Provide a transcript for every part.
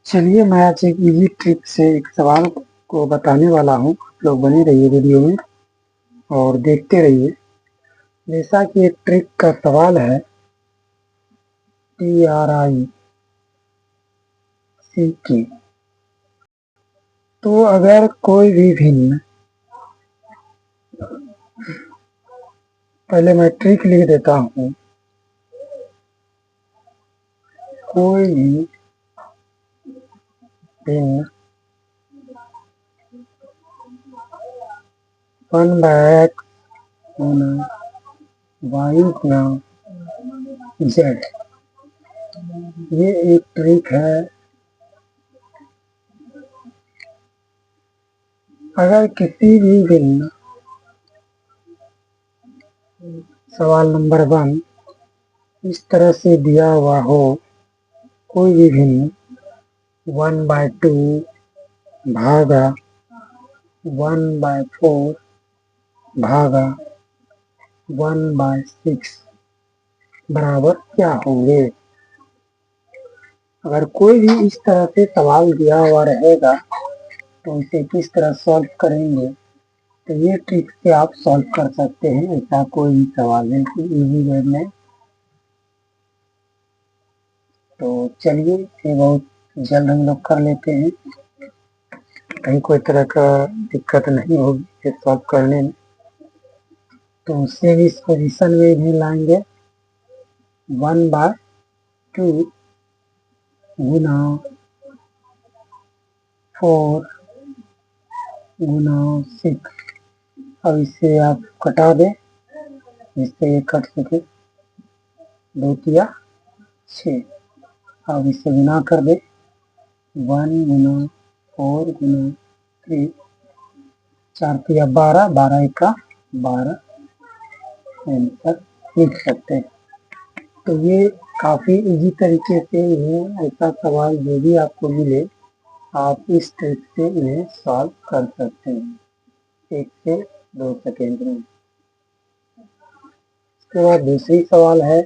चलिए मैं आज एक इजी ट्रिक से एक सवाल को बताने वाला हूँ। आप लोग बने रहिए वीडियो में और देखते रहिए। जैसा कि एक ट्रिक का सवाल है TRIC, तो अगर कोई भी भिन्न, पहले मैं ट्रिक लिख देता हूँ, कोई भी भिन्न 1/x गुना y गुना z, ये एक ट्रिक है। अगर किसी भी भिन्न, सवाल नंबर 1 इस तरह से दिया हुआ हो, कोई भी भिन्न 1/2 भागा 1/4 भागा 1/6 बराबर क्या होंगे। अगर कोई भी इस तरह से सवाल दिया हुआ रहेगा तो इसे किस तरह सॉल्व करेंगे, तो ये ट्रिक से आप सॉल्व कर सकते हैं। ऐसा कोई भी सवाल है इजी वे में। तो चलिए ये बहुत जल्द हम लोग कर लेते हैं, कहीं कोई तरह का दिक्कत नहीं होगी इसे सॉल्व करने में। तो सेम इस पोजीशन में भी लाएंगे 1/2 गुना 4 गुना 6। अब इसे आप कटा दें जिससे ये कट सके, 2 तिया 6। अब इसे गुना कर दे 1 गुना 4 गुना 3, 4 तिया 12, 12 एका 12 आंसर लिख सकते हैं। तो ये काफ़ी इजी तरीके से इन्हें ऐसा सवाल जो भी आपको मिले आप इस ट्रिक से इन्हें सॉल्व कर सकते हैं 1 से 2 सेकेंड में। इसके बाद दूसरी सवाल है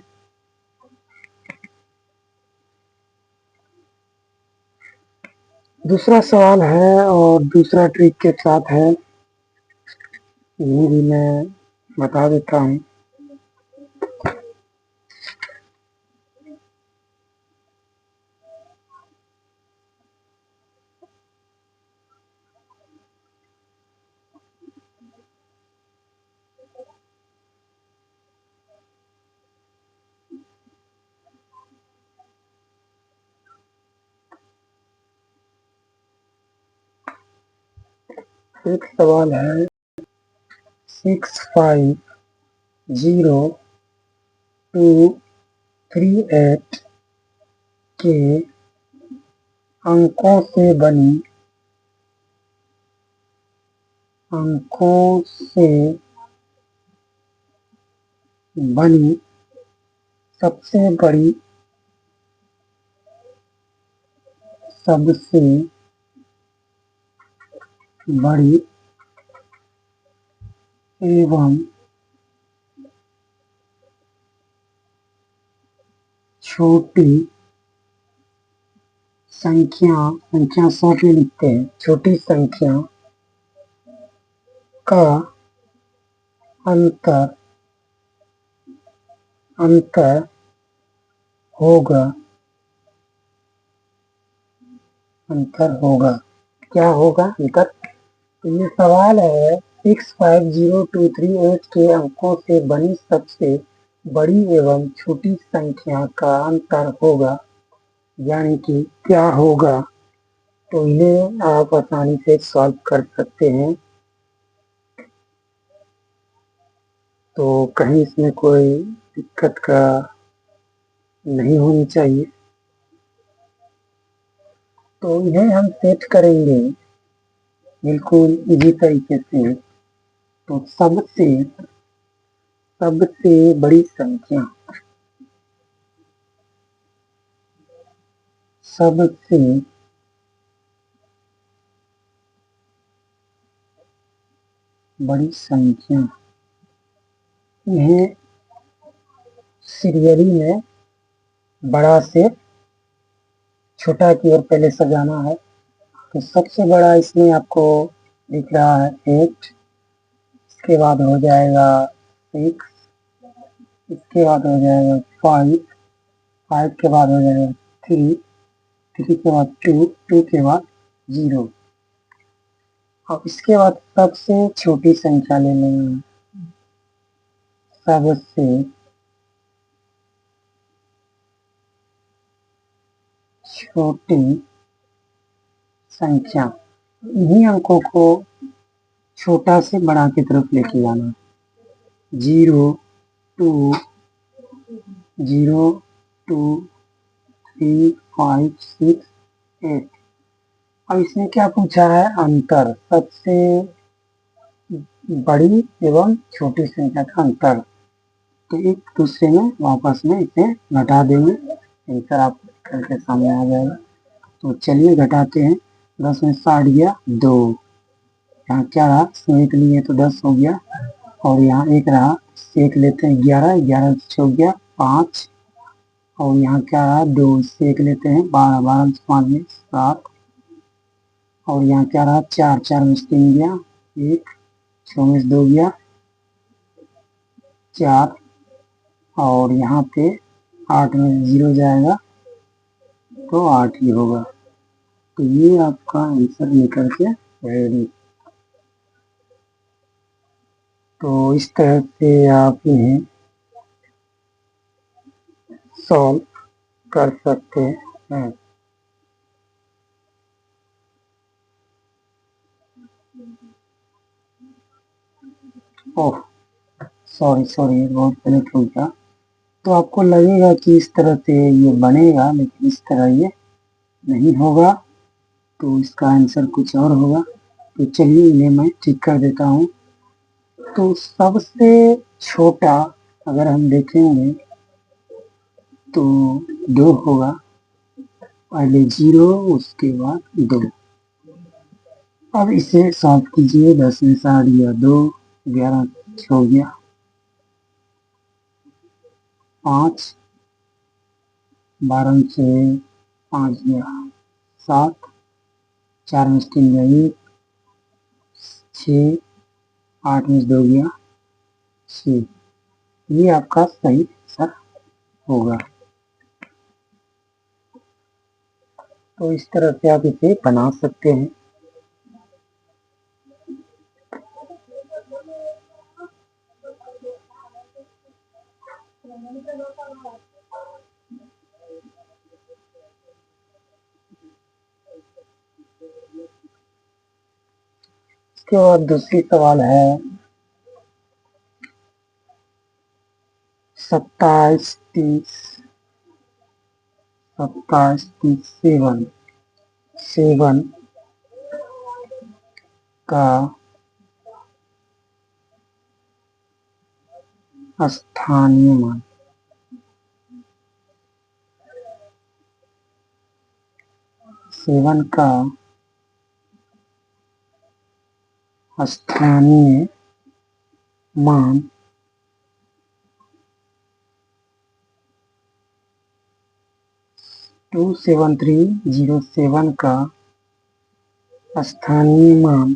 दूसरा सवाल है और दूसरा ट्रिक के साथ है, ये भी मैं बता देता हूँ। एक सवाल है 65028 के अंकों से बनी सबसे बड़ी एवं छोटी संख्या 100 में लिखते हैं, छोटी संख्या का अंतर होगा क्या होगा अंतर। तो ये सवाल है 65028 के अंकों से बनी सबसे बड़ी एवं छोटी संख्या का अंतर होगा, यानी कि क्या होगा। तो इन्हें आप आसानी से सॉल्व कर सकते हैं। तो कहीं इसमें कोई दिक्कत का नहीं होनी चाहिए। तो इन्हें हम सेट करेंगे बिल्कुल इजी तरीके से। तो सबसे बड़ी संख्या, सबसे बड़ी संख्या, इन्हें सीरियली में बड़ा से छोटा की ओर पहले सजाना है। तो सबसे बड़ा इसमें आपको दिख रहा है 8, इसके बाद हो जाएगा 6, इसके बाद हो जाएगा 5, 5 के बाद हो जाएगा 3, 3 के बाद 2, 2 के बाद 0। अब इसके बाद सबसे छोटी संख्या ले लेंगे, सबसे छोटी संख्या। इन्हीं अंकों को छोटा से बड़ा की तरफ लेके जाना। 0, 2, 0, 2, 3, 5, 6, 8। अब इसमें क्या पूछा है? अंतर, सबसे बड़ी एवं छोटी संख्या का अंतर। तो एक दूसरे में वापस में इसे घटा देंगे, आंसर आप करके सामने आ जाएगा। तो चलिए घटाते हैं। 10 में 60 गया 2, यहाँ क्या रहा? एक लिए तो 10 हो गया, और यहाँ एक रहा, एक लेते हैं 11, 11 से हो गया 5, और यहाँ क्या रहा? 2 से एक लेते हैं 12, 12 से 5 में 7, और यहाँ क्या रहा? 4, 4 में 3 गया 1, 6 में 2 गया 4, और यहाँ पे 8 में 0 जाएगा तो 8 ही होगा। तो ये आपका आंसर निकल के रेडी। तो इस तरह से आप इन्हें सॉल्व कर सकते हैं। ओह सॉरी सॉरी, बहुत गलत हो गया। तो आपको लगेगा कि इस तरह से ये बनेगा, लेकिन इस तरह ये नहीं होगा। तो इसका आंसर कुछ और होगा। तो चलिए इन्हें मैं ठीक कर देता हूँ। तो सबसे छोटा अगर हम देखेंगे तो 2 होगा, पहले 0 उसके बाद 2। अब इसे सॉल्व कीजिए। 10 में 60 गया 2, 11 हो गया 5, 12 से 5 गया 7, 4 में 3 गया 1, 6, 8 में 2 गया 6। ये आपका सही आंसर होगा। तो इस तरह से आप इसे बना सकते हैं। इसके बाद दूसरी सवाल है 27, 30, 27, 30, 7, 7 का स्थानीय मान। 7 का स्थानीय मान 27307 का स्थानीय मान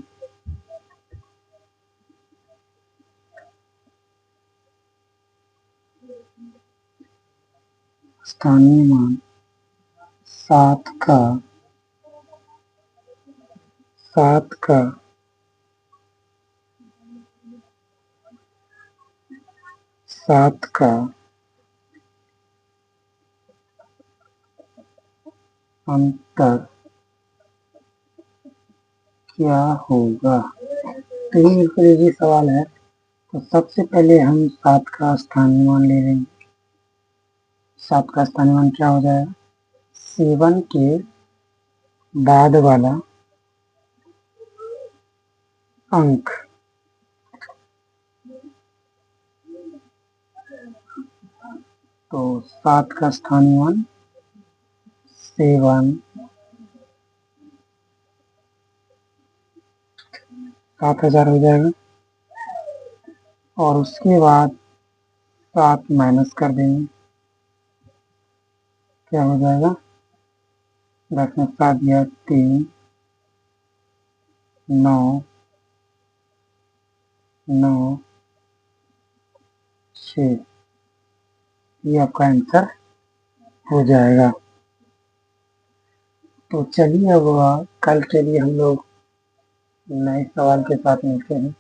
7 का 7 का 7 का अंतर क्या होगा? तो ये बिल्कुल इजी सवाल है। तो सबसे पहले हम 7 का स्थानीय मान ले लेंगे। 7 का स्थानीय मान क्या हो जाएगा? 7 के बाद वाला अंक। तो 7 का स्थानीय मान 7, 7000 हो जाएगा, और उसके बाद 7 माइनस कर देंगे, क्या हो जाएगा? 10 में 7 गया 3 9 9 6। ये आपका आंसर हो जाएगा। तो चलिए अब कल के लिए हम लोग नए सवाल के साथ मिलते हैं।